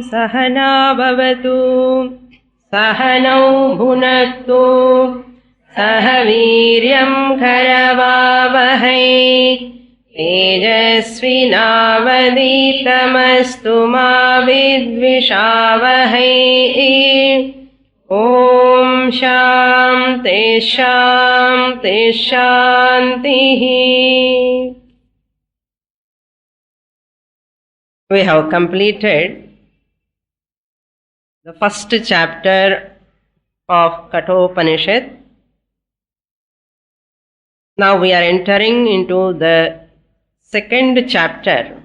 सहना भवतु सहनौ भुनक्तु सह वीर्यं करवावहै तेजस्विनावधीतमस्तु मा विद्विषावहै ॐ शान्ति शान्ति शान्तिः. We have completed the first chapter of Kathopanishad. Now we are entering into the second chapter,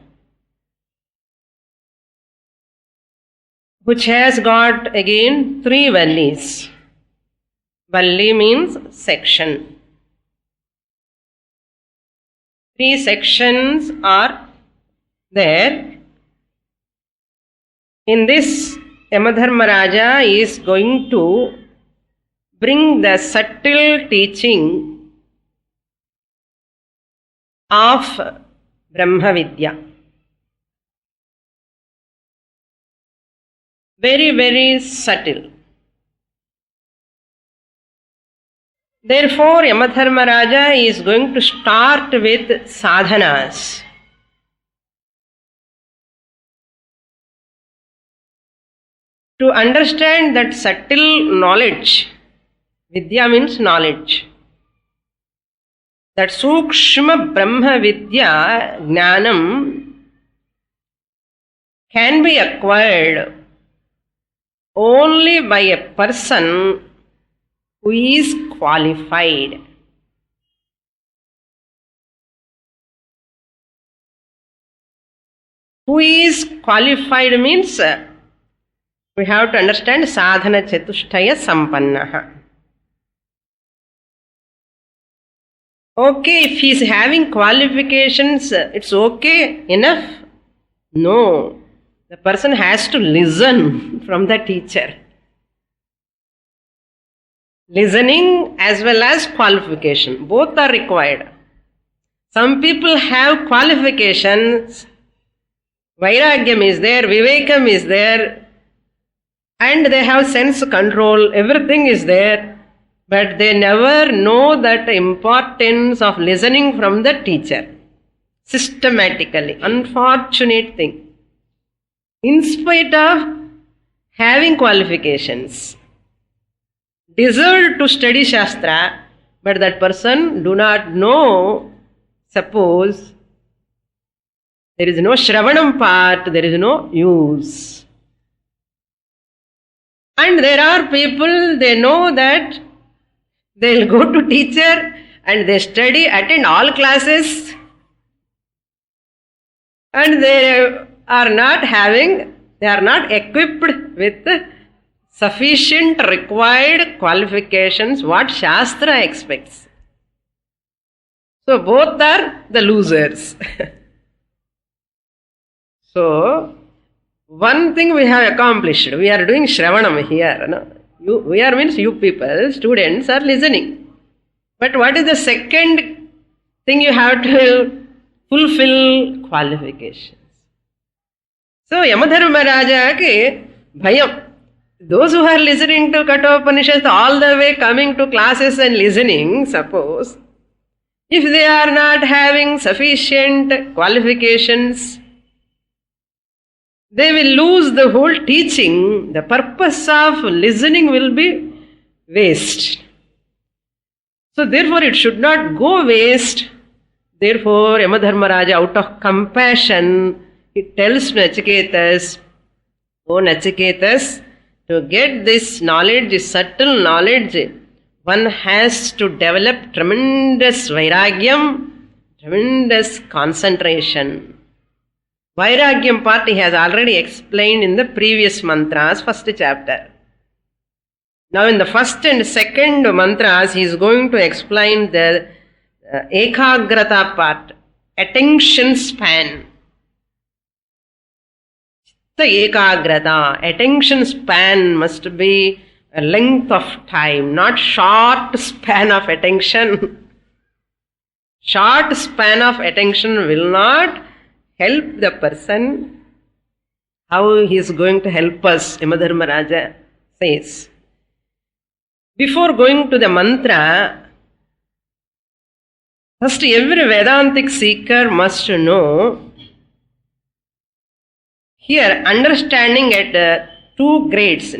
which has got again 3 valleys. Valli means section. 3 sections are there. In this, Yamadharmaraja is going to bring the subtle teaching of Brahma Vidya. Very, very subtle. Therefore, Yamadharmaraja is going to start with sadhanas. To understand that subtle knowledge, Vidya means knowledge, that Sukshma Brahma Vidya, Jnanam, can be acquired only by a person who is qualified. Who is qualified means we have to understand sadhana chatushtaya sampannaha. Okay, if he is having qualifications, it's okay enough? No. The person has to listen from the teacher. Listening as well as qualification, both are required. Some people have qualifications, Vairagyam is there, Vivekam is there, and they have sense control, everything is there, but they never know that importance of listening from the teacher systematically. Unfortunate thing. In spite of having qualifications, deserve to study Shastra, but that person do not know. Suppose there is no Shravanam part, there is no use. And there are people, they know that they will go to teacher and they study, attend all classes, and they are not equipped with sufficient required qualifications what Shastra expects. So both are the losers. So one thing we have accomplished, we are doing Shravanam here. No? We are means you people, students are listening. But what is the second thing you have to fulfill? Qualifications. So Yamadharmaraja ke bhayam. Those who are listening to Kathopanishad all the way coming to classes and listening, suppose, if they are not having sufficient qualifications, they will lose the whole teaching. The purpose of listening will be waste. So therefore it should not go waste. Therefore Yamadharmaraja, out of compassion, he tells Nachiketas, "O Nachiketas, to get this knowledge, this subtle knowledge, one has to develop tremendous vairagyam, tremendous concentration." Vairagyam part he has already explained in the previous mantras, first chapter. Now in the first and second mantras, he is going to explain the ekagrata part, attention span. The ekagrata, attention span must be a length of time, not short span of attention. Short span of attention will not help the person. how he is going to help us, Yamadharmaraja says. Before going to the mantra, first every Vedantic seeker must know, here understanding at two grades.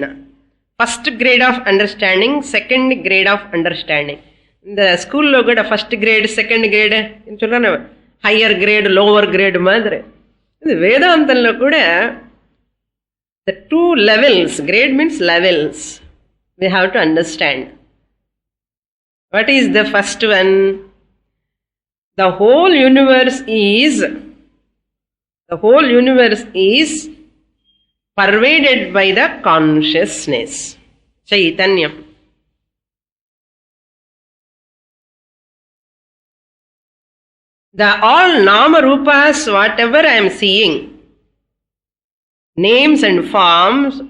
First grade of understanding, second grade of understanding. In the school lo kuda first grade, second grade, higher grade, lower grade madre. In the Vedantanlo kuda the two levels, grade means levels, we have to understand. What is the first one? The whole universe is pervaded by the consciousness, Chaitanyam. The all Nama Rupas, whatever I am seeing, names and forms,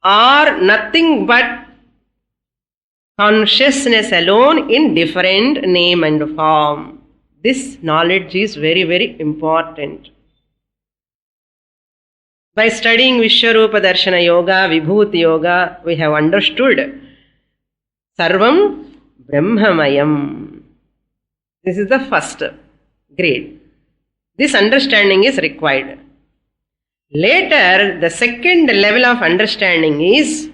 are nothing but consciousness alone in different name and form. This knowledge is very, very important. By studying Vishwarupa Darshana Yoga, Vibhuti Yoga, we have understood Sarvam Brahmamayam. This is the first grade. This understanding is required. Later, the second level of understanding is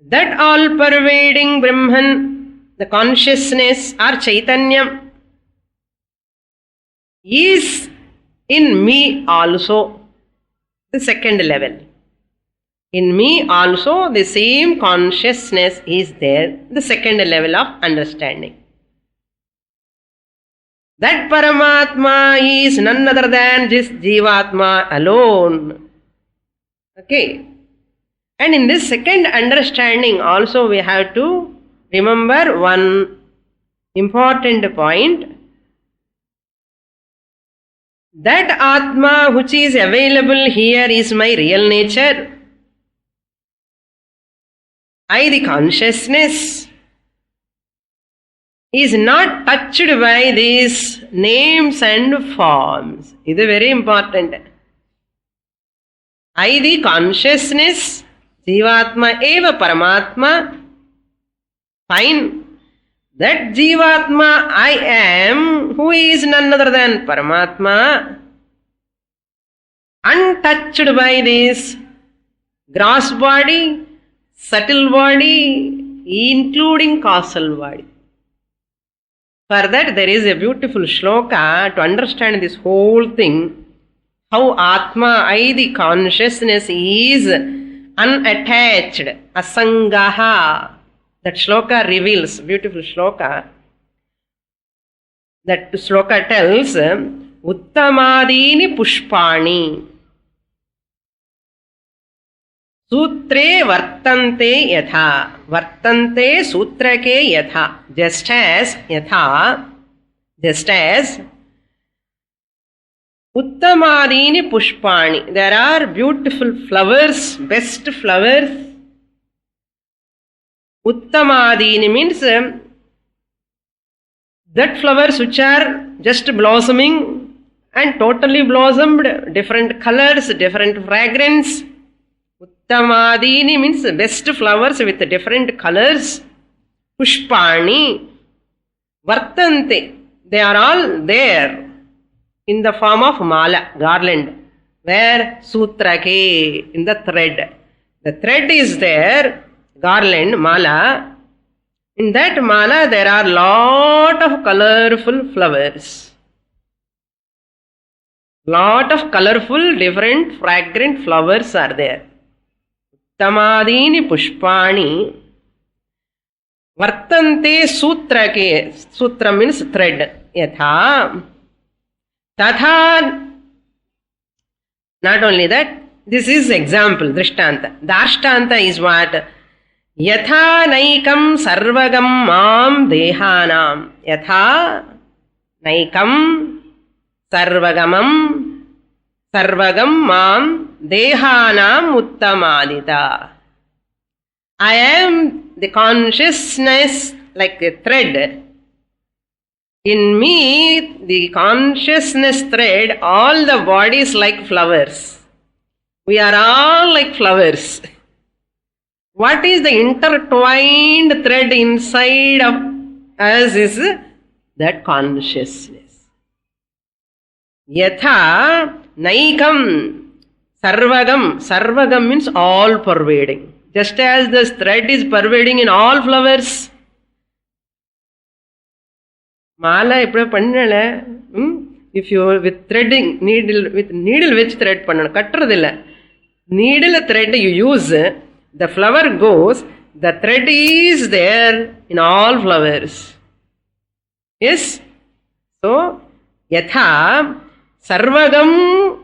that all pervading Brahman, the consciousness or Chaitanya, is in me also. The second level. In me also the same consciousness is there. The second level of understanding. That Paramatma is none other than this Jivatma alone. Okay. And in this second understanding also we have to remember one important point. That Atma which is available here is my real nature. I, the consciousness, is not touched by these names and forms. This is very important. I, the consciousness, Jivatma eva Paramatma. Fine. That Jivatma I am, who is none other than Paramatma, untouched by this gross body, subtle body, including causal body. For that there is a beautiful shloka to understand this whole thing, how Atma, I, the consciousness, is unattached, asangaha. That shloka reveals, beautiful shloka. That shloka tells, Uttamadini pushpani sutre vartante yatha. Vartante sutrake yatha. Just as Uttamadini pushpani. There are beautiful flowers, best flowers. Uttamadini means that flowers which are just blossoming and totally blossomed, different colors, different fragrance. Uttamadini means best flowers with different colors. Pushpani vartante. They are all there in the form of mala, garland. Where? Sutrake, in the thread. The thread is there. Garland, mala. In that mala there are lot of colorful flowers. Lot of colorful, different, fragrant flowers are there. Uttamadini pushpani vartante sutrake. Sutra means thread. Yatha. Tatha. Not only that, this is example, drishtanta. The ashtanta is what? Yatha naikam sarvagam mam dehanam. Yatha naikam sarvagam mam dehanam uttamadita. I am the consciousness like a thread. In me, the consciousness thread, all the bodies like flowers. We are all like flowers. What is the intertwined thread inside of us is that consciousness. Yatha naikam sarvagam. Sarvagam means all pervading. Just as the thread is pervading in all flowers. Mala ippudu pannala. If you with threading needle which thread panna katradilla. Needle thread you use, the flower goes, the thread is there in all flowers. Yes? So, yatha sarvagam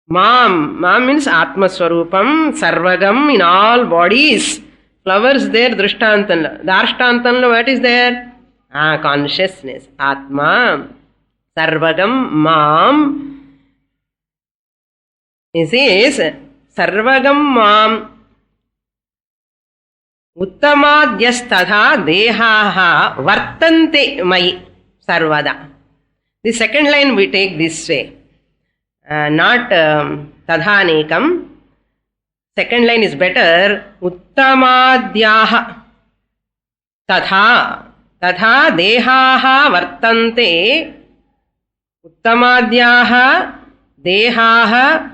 mam. Mam means Atma Swarupam, sarvagam in all bodies. Flowers there, drishtantanla. Darshtantanla, what is there? Consciousness. Atma. Sarvagam mam. He says, Sarvagam mam uttamadyastadha dehaha vartante mai sarvada. The second line we take this way. Not tadhanekam. Second line is better. Uttamadyaha tadha. Tadha dehaha vartante. Uttamadyaha dehaha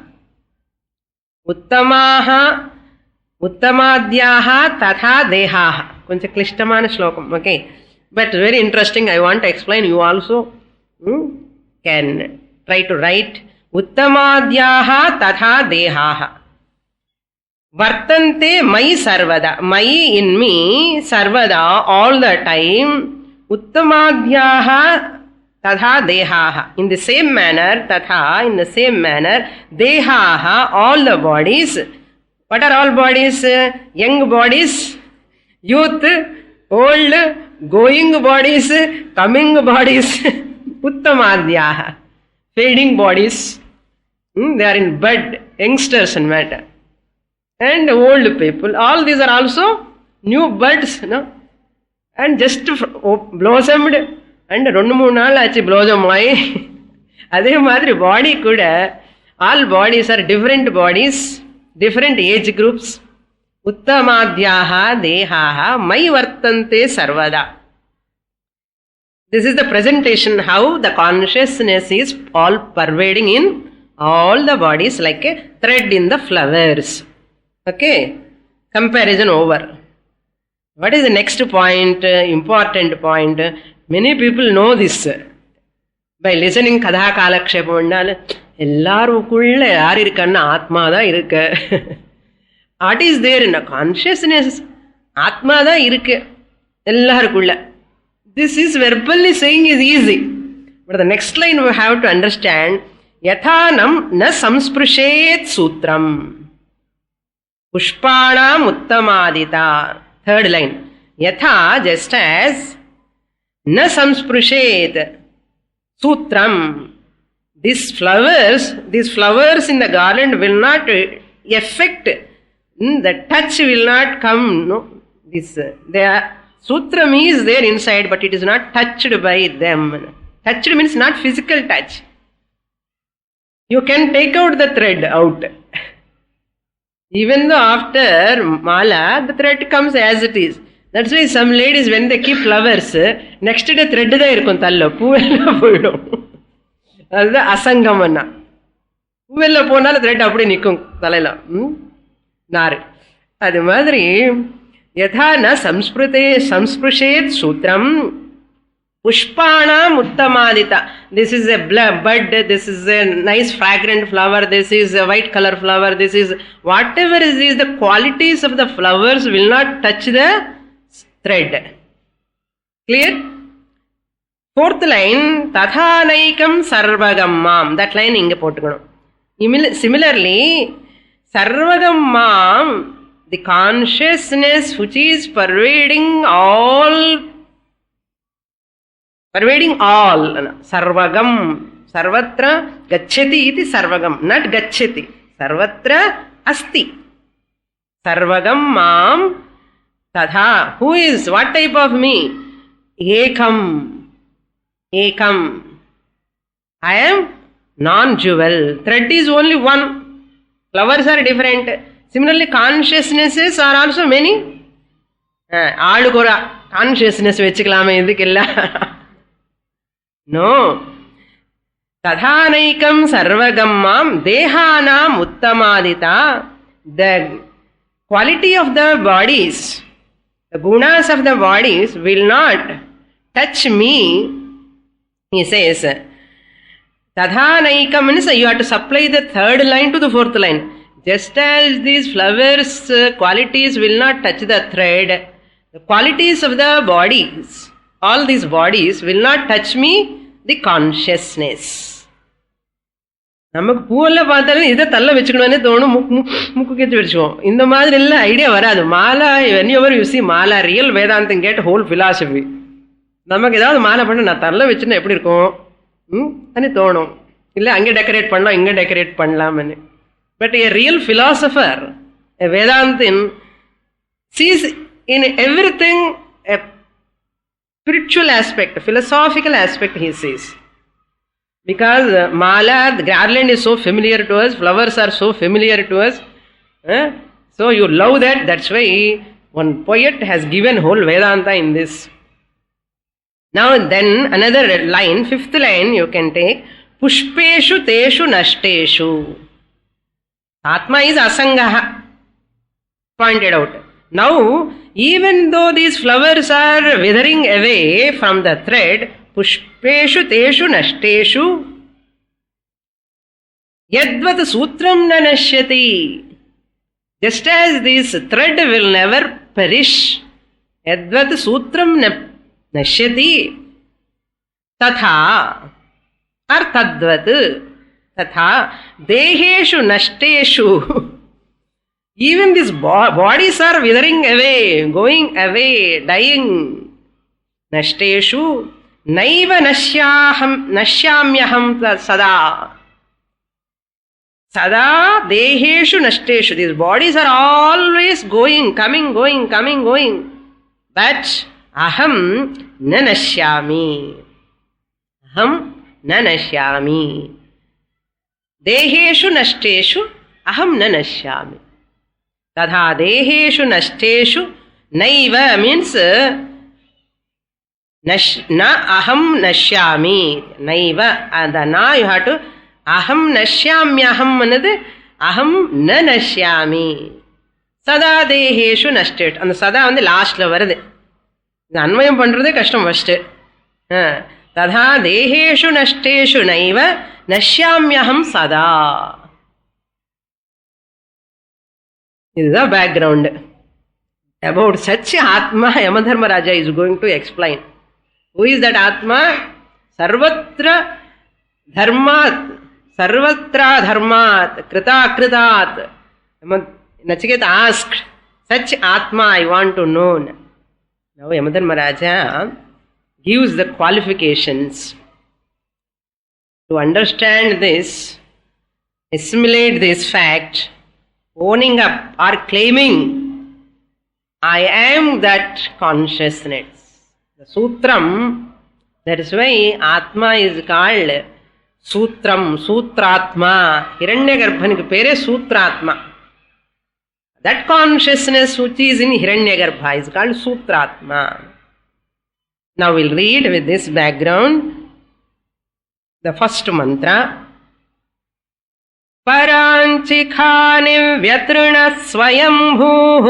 uttamaha uttamadyaha tatha dehaha. Koncha klishtamana shlokam. Okay. But very interesting. I want to explain. You also can try to write uttamadyaha tatha dehaha. Vartante mai sarvada. Mai in me, sarvada, all the time. Uttamadyaha Tadha dehaha. In the same manner, tatha, in the same manner, dehaha, all the bodies. What are all bodies? Young bodies, youth, old, going bodies, coming bodies, uttamadhyaha, fading bodies. They are in bud, youngsters and matter. And old people. All these are also new buds, no? And just blossomed. And 2-3 நாள் ஆச்சு blossom ஆகி. அதே மாதிரி பாடி கூட all bodies are different bodies, different age groups. Uttamadhyaha dehaha mai vartante sarvada. This is the presentation how the consciousness is all pervading in all the bodies like a thread in the flowers. Okay, comparison over. What is the next point? Important point. Many people know this. By listening Kadha Kalakshepam ennaal ellarukulla yaar irukkanna Atma da irukku. What is there in a consciousness? Atma da irukku ellarukulla. This is verbally saying is easy. But the next line we have to understand. Yathanam na samsprishet sutram. Pushpanam uttamadita. Third line. Yatha, just as na samsprishet sutram. These flowers in the garland will not affect, the touch will not come. No, sutram is there inside, but it is not touched by them. Touched means not physical touch. You can take out the thread out. Even though after mala, the thread comes as it is. That's why some ladies, when they keep flowers, next day thread da irukkum talla, poovella poidum. Adha asangamana. Poovella ponala thread appadi nikkum thalayila. Naru. Adu madri yatha na samsprishet sutram pushpanam uttamadita. This is a bud, this is a nice fragrant flower, this is a white color flower, this is whatever is the qualities of the flowers will not touch the thread. Clear? Fourth line, tathanaikam sarvagam mam. That line inge pottukonu. Similarly, sarvagam mam, the consciousness which is pervading all. Sarvagam. Sarvatra gacchati iti sarvagam. Not gacchati. Sarvatra asti. Sarvagam mam. Tadha. Who is? What type of me? Ekam. I am non-jewel. Thread is only one. Flowers are different. Similarly, consciousnesses are also many. Aadu kora consciousness vechikalame idukilla. No. Tadhanaikam sarvagammam dehanam uttamadita. The quality of the bodies, the gunas of the bodies will not touch me, he says. Tadhanaikam means you have to supply the third line to the fourth line. Just as these flowers qualities will not touch the thread, the qualities of the bodies, all these bodies will not touch me, the consciousness. நமக்கு பூவெல்லாம் பார்த்தாலும் இதை தள்ள வச்சுக்கணும்னே தோணும், முக்கு கேத்து வச்சுக்குவோம். இந்த மாதிரி எல்லாம் ஐடியா வராது. மாலா வென்யூவர் யூ சி மாலா ரியல் வேதாந்தம் கேட் ஹோல் பிலாசபி. நமக்கு ஏதாவது மாலை பண்ண நான் தள்ள வச்சுன்னா எப்படி இருக்கும் అని தோணும். இல்லை அங்கே டெக்கரேட் பண்ணலாம், இங்கே டெக்கரேட் பண்ணலாம்னு. But a real philosopher, a Vedantin, sees in everything a spiritual aspect, a philosophical aspect he sees. Because mala, the garland is so familiar to us, flowers are so familiar to us. So you love that, that's why one poet has given whole Vedanta in this. Now then another line, fifth line you can take, pushpeshu teshu nashteshu. Atma is asangaha, pointed out. Now even though these flowers are withering away from the thread, pushpeshu teshu nashteshu yadvat sutram na nashyati. Just as this thread will never perish, yadvat sutram na nashyati tatha or tadvat tatha deheshu nashteshu. Even these bodies are withering away, going away, dying. Nashteshu naiva nashyamyaham sada. Sada deheshu nashteshu. These bodies are always going, coming, going, coming, going. But aham na nashyami. Aham na nashyami. Deheshu nashteshu aham na nashyami. Tadha deheshu nashteshu naiva means na aham nashyami. Naiva, and the na you have to aham nashyamyaham another aham na nashyami. Sada deheshu nashteshu. And the sada on the last la varudhu. The anvayam pandradhe kashtam first. Tadha deheshu nashteshu naiva nashyamyaham sada. This is the background. About such Atma, Yamadharma Raja is going to explain. Who is that Atma? Sarvatra dharmat, sarvatra dharmat, krita kritat. Nachiketa asked, such Atma I want to know. Now Yamadharma Raja gives the qualifications. To understand this, assimilate this fact, owning up or claiming, I am that consciousness. The Sutram, that is why Atma is called Sutram, Sutratma. Hiranyagarbhanikku pere Sutratma. That consciousness which is in Hiranyagarbha is called Sutratma. Now we'll read with this background the first mantra. Paranchikhani vyatruna swayambhuh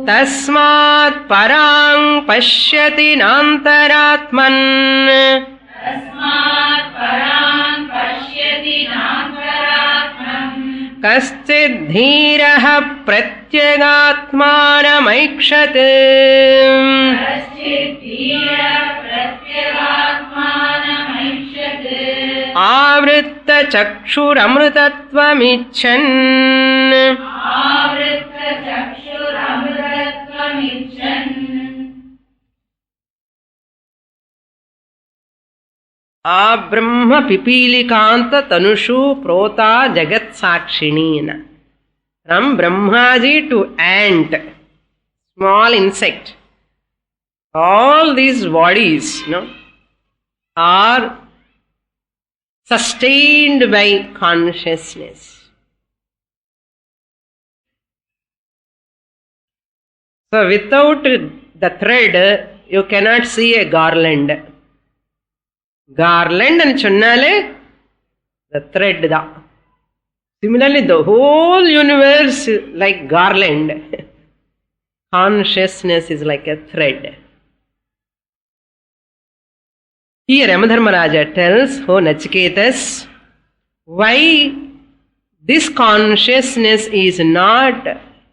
tasmat parang pashyati nantaratman kaschid dhiraha pratyagatmanamaikshat आवृत्त चक्षुरमृतत्वमिच्छन् आब्रह्म पिपीलिकांत तनुषु प्रोता जगत साक्षिणी. From Brahmaji to ant, small insect, all these bodies, are sustained by consciousness. So without the thread, you cannot see a garland. Garland and chonnale, the thread da. Similarly, the whole universe like garland. Consciousness is like a thread. Here Yamadharmaraja tells, oh Nachiketas, why this consciousness is not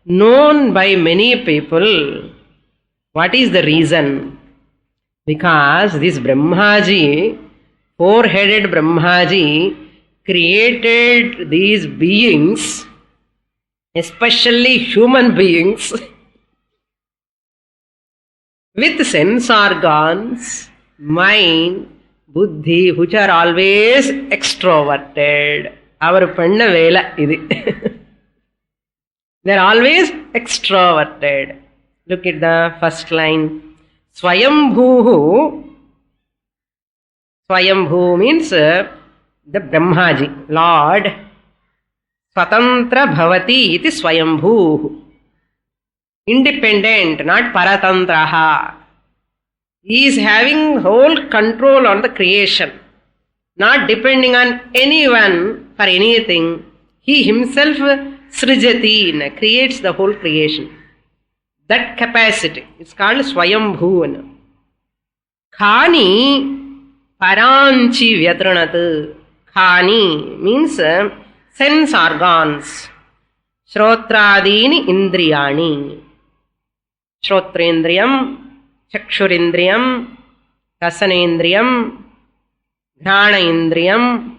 known by many people. What is the reason? Because this Brahmaji, four-headed Brahmaji, created these beings, especially human beings, with sense organs, mind, buddhi, which are always extroverted. Our panna vela idi. They are always extroverted. Look at the first line. Swayambhuhu. Swayambhu means the Brahmaji, Lord. Swatantra bhavati iti swayambhuhu. Independent, not paratantraha. He is having whole control on the creation, not depending on anyone for anything. He himself srijati, creates the whole creation. That capacity is called swayambhu. Khani paranchi vyatranat. Khani means sense organs. Shrotradini indriyani. Shrotrendriyam, Chakshurindriyam, Rasanendriyam, Ghana Indriyam,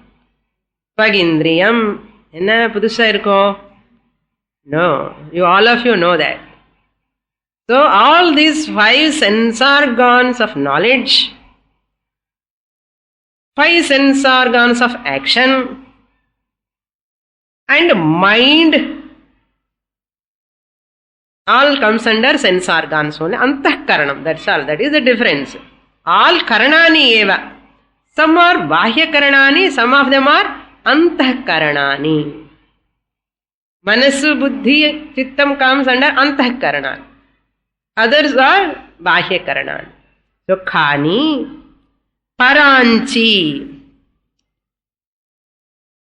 Pagindriyam. Enna pudusa irko? No, all of you know that. So all these 5 sense organs of knowledge, 5 sense organs of action, and mind, all comes under sense organs only. Antahkaranam, that's all. That is the difference. All karanani eva. Some are bahya karanani, some of them are antahkaranani. Manasu, buddhi, chittam comes under antahkaranani. Others are bahya karanani. So khani, paranchi.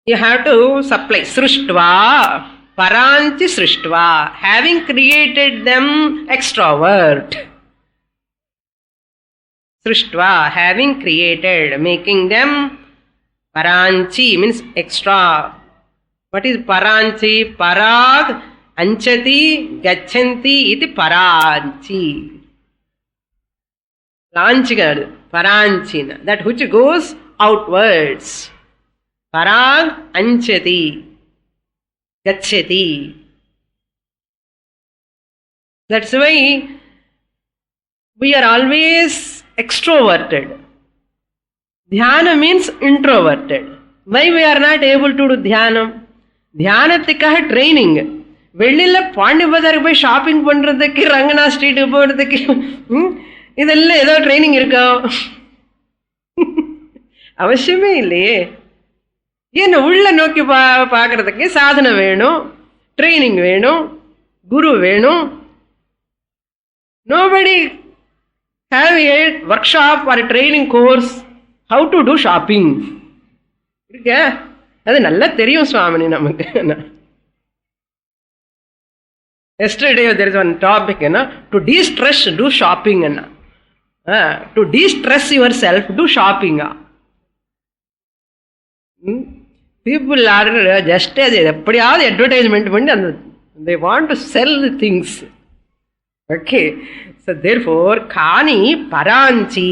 You have to supply. Srishtva. Paranchi srishtva, having created them extrovert. Srishtva, having created, making them. Paranchi means extra. What is paranchi? Parag, anchati, gachanti, iti paranchi. Lanchigad, paranchina, that which goes outwards. Parag, anchati. Gacchati. That's why we are always extroverted. Dhyana means introverted. Why we are not able to do dhyanam? Dhyanatikaha training. Vellila Pandi Bazar போய் shopping பண்றதுக்கு, ரங்கனா ஸ்ட்ரீட்டுக்கு போறதுக்கு இதெல்லாம் ஏதோ training இருக்கா? அவசியமே இல்லையே. என்ன உள்ள நோக்கி பார்க்கறதுக்கு சாதனை வேணும், ட்ரைனிங் வேணும், குரு வேணும். Nobody have a workshop or a training course how to do shopping. இருக்கா? அது நல்லா தெரியும் சுவாமினி நமக்கு. Yesterday there is one topic, to de-stress, do shopping. To de-stress yourself, do shopping. People are just எப்படியாவது advertisement பண்ணி they want to sell the things. Okay, so therefore khani paranchi.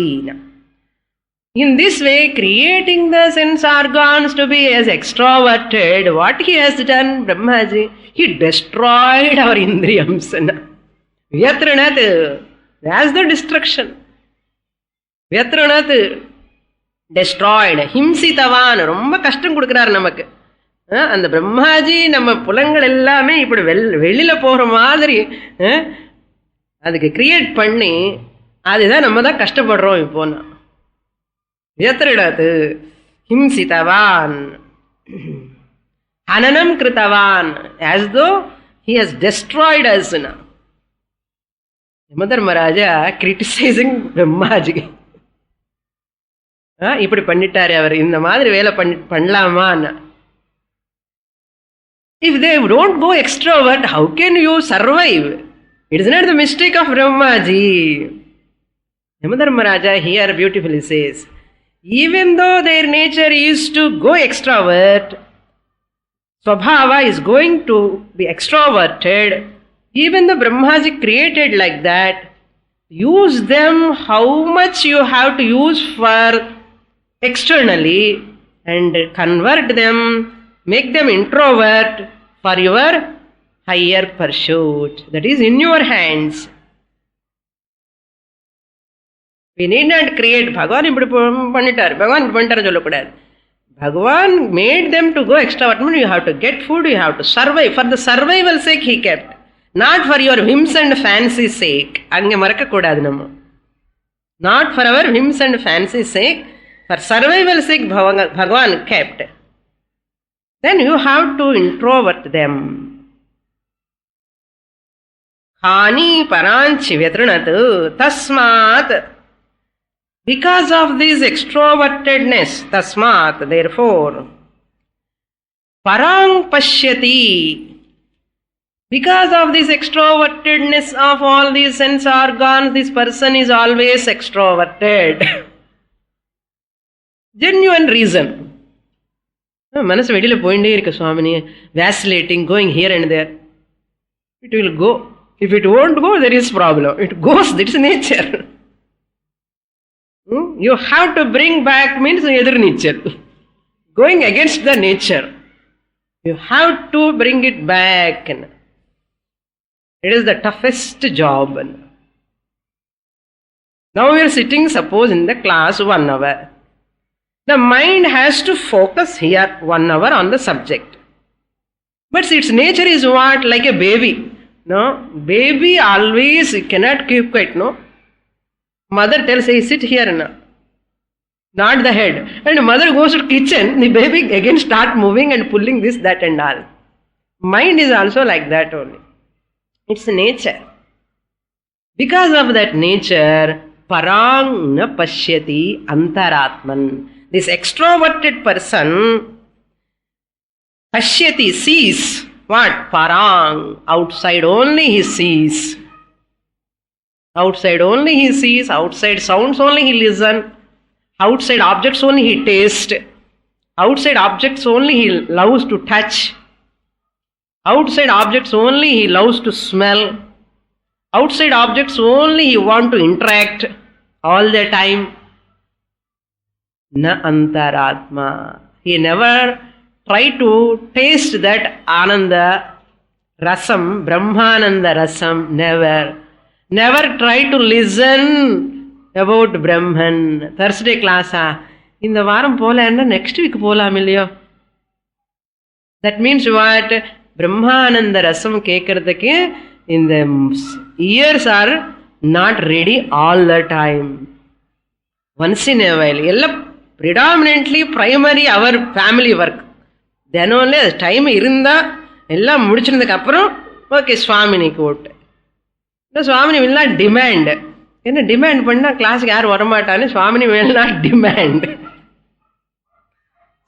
In this way, creating the sense organs to be as extroverted, what he has done, Brahmaji, he destroyed our indriyams. Vyatranat, that's the destruction. Vyatranat, destroyed. Himsitavan, ரொம்ப கஷ்டம் கொடுக்கிறார் நமக்கு. அந்த பிரம்மாஜி நம்ம புலங்கள் எல்லாமே இப்படி வெளியில போற மாதிரி அதுக்கு கிரியேட் பண்ணி அதுதான் நம்ம தான் கஷ்டப்படுறோம் இப்போ. Vyatrinat himsitavan hananam kritavan, as though he has destroyed us now. Yamadharmaraja criticizing Brahmaji. இப்படி பண்ணிட்டாரு அவர், இந்த மாதிரி வேலை பண்ணலாமா? If they don't go extrovert, how can you survive? It is not the mistake of Brahmaji. Yamadharmaraja here beautifully says, even though their nature is to go extrovert, Swabhava is going to be extroverted, even though Brahmaji created like that, use them how much you have to use for externally and convert them, make them introvert for your higher pursuit. That is in your hands. We need not create, Bhagavan இப்படி பண்ணிட்டார், பகவான் இப்படி பண்ணிட்டார் சொல்லக்கூடாது. Bhagavan made them to go extrovert. You have to get food, you have to survive. For the survival sake he kept. Not for your whims and fancy sake. அங்கே மறக்கக்கூடாது நம்ம. Not for our whims and fancy sake. For survival sake Bhagavan kept. Then you have to introvert them. Hani paranchi vyatrinat tasmat. Because of this extrovertedness, tasmat, therefore, parang pashyati. Because of this extrovertedness of all these sense organs, this person is always extroverted. Genuine reason. மனசு வெளியில போயிட்டே இருக்கு சுவாமினி, vacillating, going here and there. It will go. If it won't go, there is problem. It goes, that's nature. You have to bring back means either nature. Going against the nature. You have to bring it back. It is the toughest job. Now we are sitting, suppose in the class 1 hour. The mind has to focus here 1 hour on the subject. But its nature is what? Like a baby. No? Baby always cannot keep quiet, no? Mother tells, hey, sit here now. Not the head. And mother goes to kitchen, the baby again start moving and pulling this, that and all. Mind is also like that only. It's nature. Because of that nature, parang na pashyati antaratman. This extroverted person, pashyati, sees. What? Parang. Outside only he sees. Outside only he sees. Outside sounds only he listens. Outside objects only he tastes. Outside objects only he loves to touch. Outside objects only he loves to smell. Outside objects only he wants to interact all the time. Na antaratma. He never tried to taste that ananda rasam, brahmananda rasam, never. Never try to listen about Brahman. Thursday class, இந்த வாரம் போலன்னா next week போலாம் இல்லையோ? That means what? Brahmananda rasam கேட்கறதுக்கு இந்த ears are not ready all the time. Once in a while. எல்லாம் predominantly primary our family work. Then only time இருந்தா எல்லாம் முடிச்சிருந்ததுக்கு அப்புறம் ஓகே சுவாமினிக்கு ஓட்டு. சுவாமினி will not demand. என்ன டிமாண்ட் பண்ணா கிளாஸுக்கு யாரும் வரமாட்டான்னு சுவாமினி will not demand.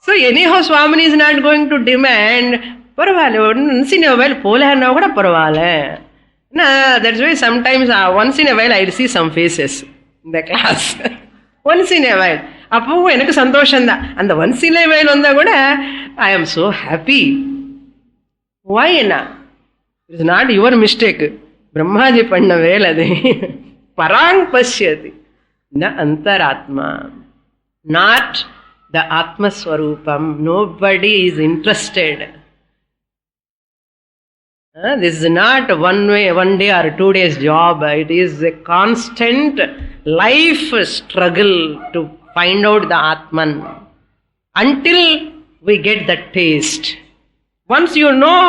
So anyhow Swamini is not going to demand. பரவாயில்ல, once in a while போலன்னா கூட பரவாயில்ல. That's why sometimes once in a while I see some faces in the class. Once in a while. அப்பவும் எனக்கு சந்தோஷம்தான். அந்த once in a while வந்தா கூட I am so happy. Why என்ன? It is not your mistake. Brahmaji பண்ண வேலை அது. Parang pashyati. Na antaratma. Not the Atma Swarupam. Nobody is interested. This is not one day or 2 days job. It is a constant life struggle to find out the Atman until we get that taste. Once you know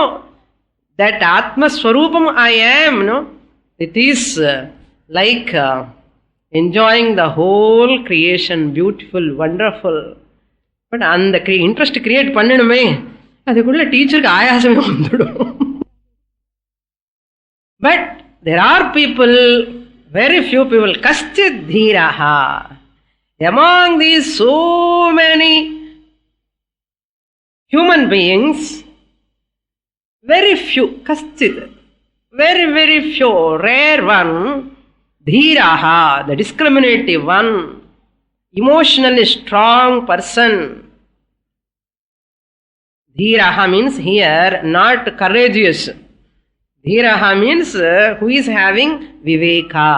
that Atma Swarupam I am, no, it is like enjoying the whole creation, beautiful, wonderful. But அந்த interest create பண்ணணுமே, அதுக்குள்ள டீச்சருக்கு ஆயாசமே வந்துடும். But there are people, very few people, kaschit dhiraha. Among these so many human beings, very few, kaschit, very, very few, rare one, dhiraha, the discriminative one, emotionally strong person. Dhiraha means here not courageous. Dhiraha means who is having viveka.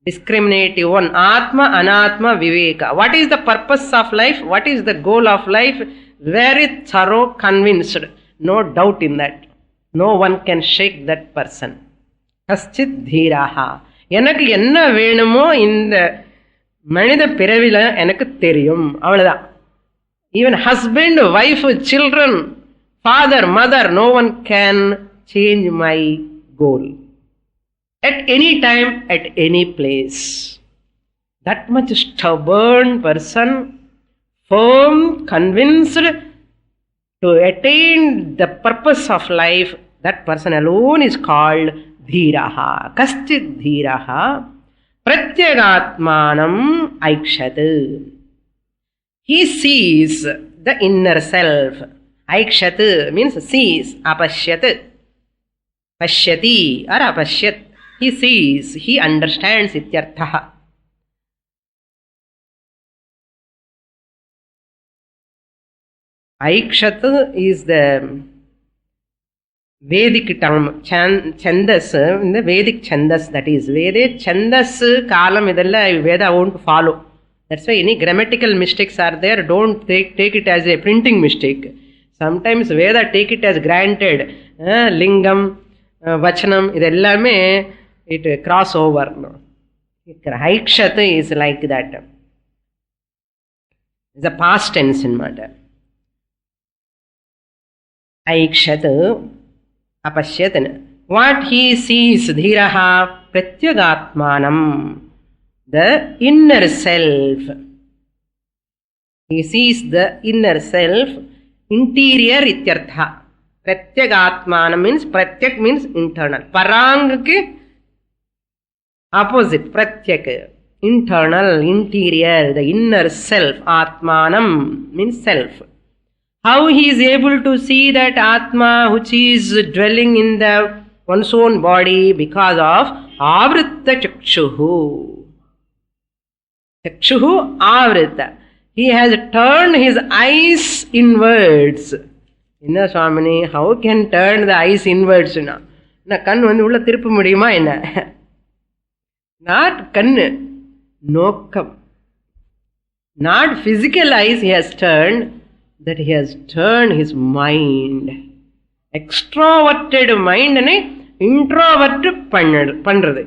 Discriminative one. Atma, anatma, viveka. What is the purpose of life? What is the goal of life? Very thorough, convinced. No doubt in that. No one can shake that person. Kaschit dhiraha. எனக்கு என்ன வேணுமோ இந்த மனித பிறவில எனக்கு தெரியும், அவ்வளவுதான். Even husband, wife, children, father, mother, no one can change my goal. At any time, at any place. That much stubborn person, firm, convinced to attain the purpose of life, that person alone is called dhiraha. Kaschit dhiraha pratyagatmanam aikshat. He sees the inner self. Aikshat means sees. Apashyat, pashyati or apashyat. He sees, he understands ityartha. Aikshat is the Vedic term, Chandas, in the Vedic Chandas, that is. Vedic Chandas, Kalam, idella Veda won't follow. That's why any grammatical mistakes are there, don't take it as a printing mistake. Sometimes Veda take it as granted. Lingam, Vachanam, idellame, it cross over. Aikshat is like that. It's a past tense in matter. Aikshat, apashyat. What he sees, dhiraha, pratyagatmanam, the inner self. He sees the inner self, interior ityartha. Pratyagatmanam means, pratyak means internal. Parang ke opposite, pratyak, internal, interior, the inner self. Atmanam means self. How he is able to see that Atma which is dwelling in the one's own body? Because of Avritta Chakshuhu. Chakshuhu Avritta. He has turned his eyes inwards. Inna Swamini, how can turn the eyes inwards? Na kan vandu ulla thiruppa mudiyuma enna? Not kannu, nokkam. Not physical eyes he has turned, that he has turned his mind. Extroverted mind ne introvert பண்றது.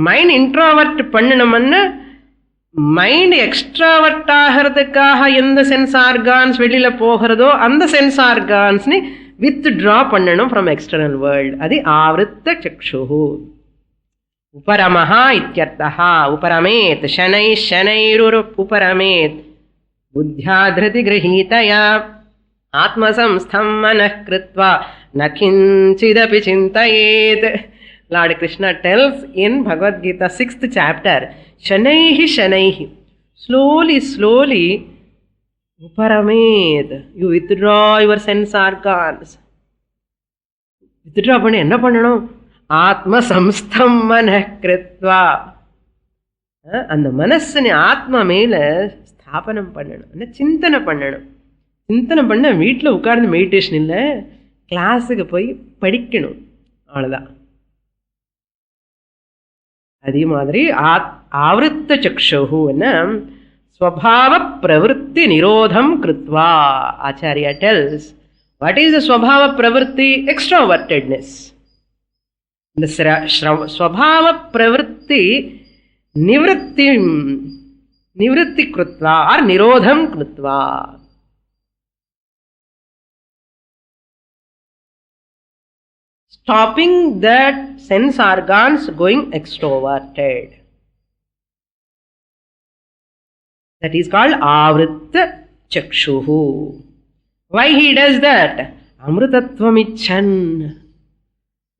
Mind introvert பண்ணணும்னா mind extrovert ஆகிறதுக்காக எந்த sense organs வெளியில போகிறதோ அந்த sense ஆர்கான்ஸ்னு withdraw பண்ணணும் from external world. அது ஆவృத்த சக்ஷுஹு. உபரமஹா இத்யர்த்தஹா. உபரமேத் சனை சனைருரு உபரமேத் बुद्ध्याधृति गृहीतया आत्मसंस्थं मनः कृत्वा न किंचिदपि चिन्तयेत्. Lord Krishna tells in Bhagavad Gita 6th chapter, Shanaihi Shanaihi, slowly, slowly, Uparamed, you withdraw your sense organs. Withdraw பண்ணி என்ன பண்ணணும்? ஆத்ம சம்ஸ்தம் மனः கிருத்வா. அந்த மனசனை ஆத்மா மேல ஸ்தாபனம் பண்ணணும், சிந்தனை பண்ணணும். சிந்தனை பண்ண வீட்டில் உட்கார்ந்து மெடிடேஷன் இல்லை, கிளாஸுக்கு போய் படிக்கணும், அவ்வளோதான். அதே மாதிரி ஆவృத்த சக்ஷுன்னா ஸ்வபாவ பிரவருத்தி நிரோதம் கிருத்வா. ஆச்சாரியா டெல்ஸ், வாட் இஸ் த ஸ்வபாவ பிரவருத்தி? எக்ஸ்ட்ரோவர்டட்னஸ். இந்த ஸ்வபாவ பிரவருத்தி निवृत्ति कृत्वा और निरोधम कृत्वा. Stopping that sense organs going extroverted. That is called Avritta Chakshuhu. Why he does that? Amrutatvam icchan.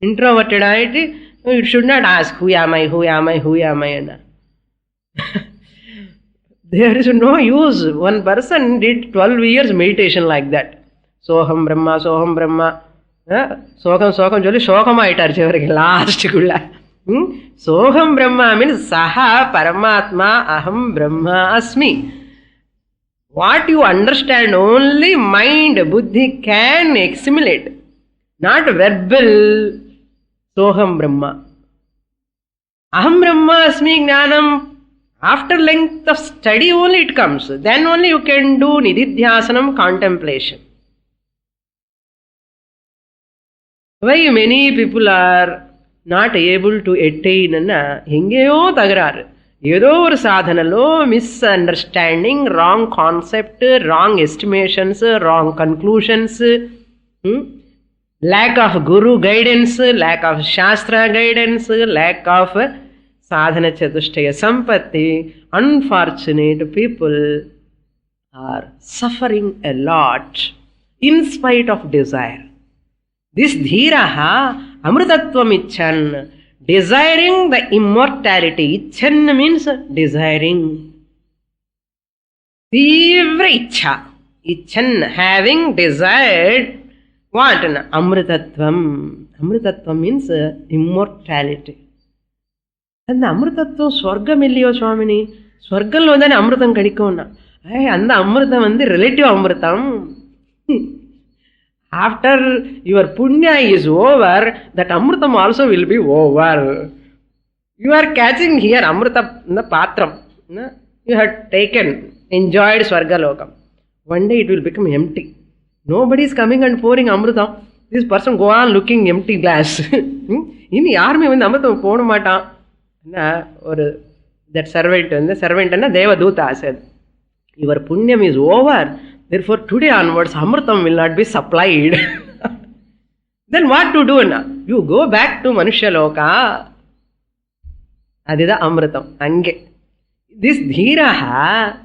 Introverted, you should not ask, who am I, who am I, who am I? There is no use. One person did 12 years meditation like that. Soham Brahma, Soham Brahma. Sokam, Sokam, Jolly, Sokam aitar last kula. Soham Brahma means Saha Paramatma Aham Brahma Asmi. What you understand, only mind, buddhi can assimilate. Not verbal Soham Brahma. Aham Brahma Asmi Jnanam. After length of study only it comes. Then only you can do Nididhyasanam, contemplation. Why many people are not able to attain hengeyo tagararu. Edo or sadhanalo misunderstanding, wrong concept, wrong estimations, wrong conclusions, lack of guru guidance, lack of shastra guidance, lack of sadhana chatushtaya sampatti. Unfortunate people are suffering a lot in spite of desire. This dhiraha amrutatvam icchan, desiring the immortality. Icchan means desiring. Tivra ichha. Icchan, having desired what? Amrutatvam. Amrutatvam means immortality. And the amrutatvam swargam illiyo swamini. Swargallo dane amrutam kadikonna. And the amrutam and the relative amrutam. After your punya is over, that amrutam also will be over. You are catching here amruta in the patram. You have taken, enjoyed Swargalokam. One day it will become empty. Nobody is coming and pouring amrutam. This person go on looking empty glass. In the army when the amrutam poured mata, that servant and Devaduta said, your punyam is over. Therefore, today onwards, amrutam will not be supplied. Then what to do now? You go back to Manushya Loka. Adida amrutam. Ange. This dhiraha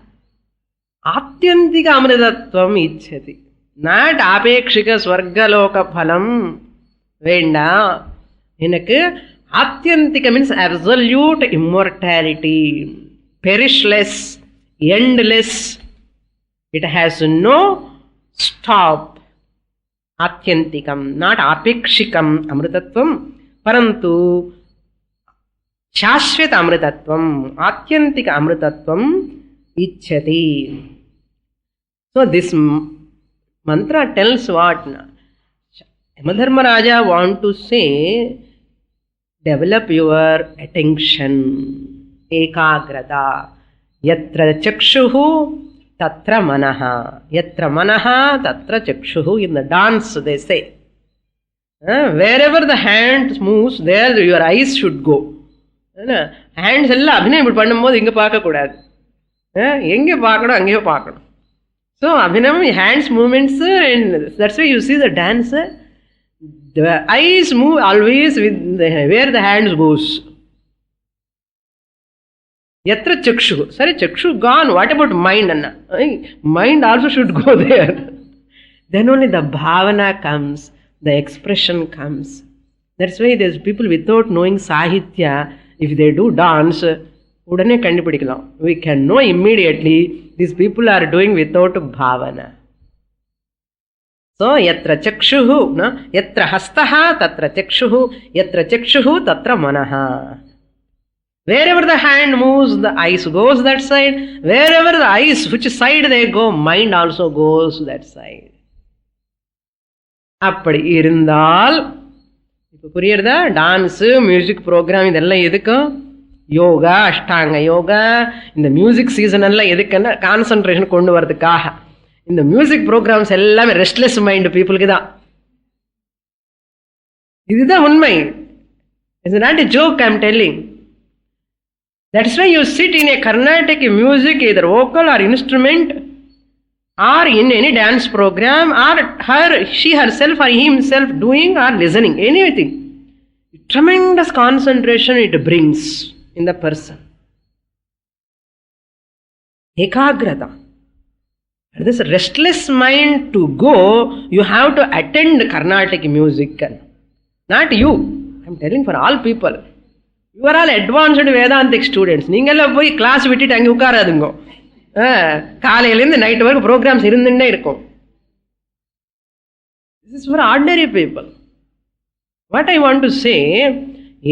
atyantika amrutatvam ichhati. Not apekshika swargaloka phalam. Venda. Enakku atyantika means absolute immortality. Perishless. Endless. It has no stop. Atyantikam, not apekshikam amrutatvam, parantu shashvata amrutatvam, atyantika amrutatvam ichhati. So this mantra tells what? Yamadharmaraja want to say, develop your attention, ekagrata. Yatra chakshuhu tatra manaha. Yatra manaha tatra chakshuhu. In the dance they say, wherever the hand moves, there your eyes should go. Hands ella abhinayam pannumbodhu inga paaka kodadu. Enge paakano ange paakano. So abhinayam, hands movements, and that's why you see the dance. The eyes move always with where the hands goes. Yatra chakshu. Sorry, chakshu gone. What about mind, Anna? Mind also should go there. Then only the bhavana comes, the expression comes. That's why there's people without knowing sahitya, if they do dance, udane kandipidikalam. We can know immediately these people are doing without bhavana. So, yatra chakshuhu, yatra hastaha, tatra chakshuhu, yatra chakshuhu, tatra manaha. Wherever the hand moves, the eyes goes that side. Wherever the eyes, which side they go, mind also goes that side. Appadi irundal, ipo puriyarda, dance, music program idella edukku? Yoga, ashtanga yoga, in the music season alla edukkanna concentration kondu varadhukaga. In the music programs ellame restless mind people ku da. Idhu da unmai. It's not a joke I am telling. That's why you sit in a Carnatic music, either vocal or instrument, or in any dance program, or she herself or he himself doing or listening, anything. Tremendous concentration it brings in the person. Ekagrata. This restless mind to go, you have to attend Carnatic music. Not you. I'm telling for all people. You are all advanced Vedantic students. நீங்கெல்லாம் போய் class விட்டுட்டு அங்கே உட்காராதுங்க. காலையிலேருந்து night வரைக்கும் programs இருந்துட்டே இருக்கும். This is for ordinary people. What I want to say,